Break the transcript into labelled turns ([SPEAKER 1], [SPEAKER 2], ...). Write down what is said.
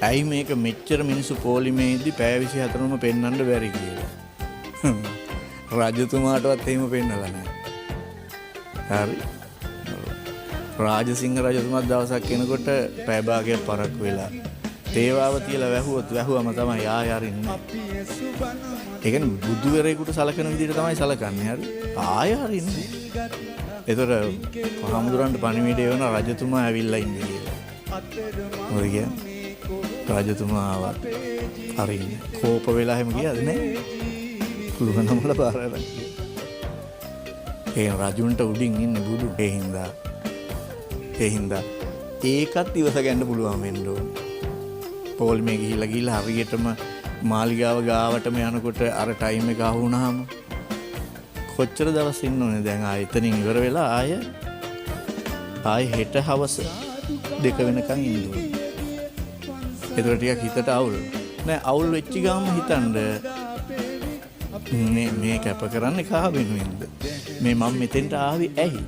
[SPEAKER 1] ඇයි මේක මෙච්චර මිනිස්සු පොලිමේදී පැය 24ම පෙන්වන්න බැරි කියලා. රජතුමාටවත් එහෙම පෙන්නලා නැහැ. හරි. රාජසිංහ රජතුමා දවසක් කෙනකොට පැය භාගයක් පරක්කු වෙලා තේවාව තියලා වැහුවම තමයි ආයෙ අරින්නේ. ඒ කියන්නේ බුදුවරයෙකුට සලකන විදිහට තමයි සලකන්නේ. හරි. ආයෙ අරින්නේ. ඒතර හාමුදුරන්ට පණිවිඩය වෙන රජතුමා ඇවිල්ලා ඉන්නේ කියලා. මොකද කියන්නේ? රජතුමා ආවා. අරින්නේ. කෝප වෙලා හැම ගියාද නැහැ? කුළුණමල පාරට. ඒ රජුන්ට උඩින් ඉන්නේ බුදු. ඒ හින්දා ඒකත් ඉවස ගන්න පුළුවන් වෙන්න ඕනේ. පොල්මේ ගිහිල්ලා හරියටම මාලිගාව ගාවටම යනකොට අර ටයිම් එක අහු වුණාම කොච්චර දවස් ඉන්න ඕනේ දැන් ආයෙ එතනින් ඉවර වෙලා ආයෙ හෙට හවස 2 වෙනකන් ඉන්න ඕනේ. ඒතර ටිකක් හිතට අවුල්. නෑ අවුල් වෙච්ච ගාම හිතන්න මේ කැප කරන්නේ කහ වෙනුවෙන්ද? මේ මම මෙතෙන්ට ආවේ ඇයි?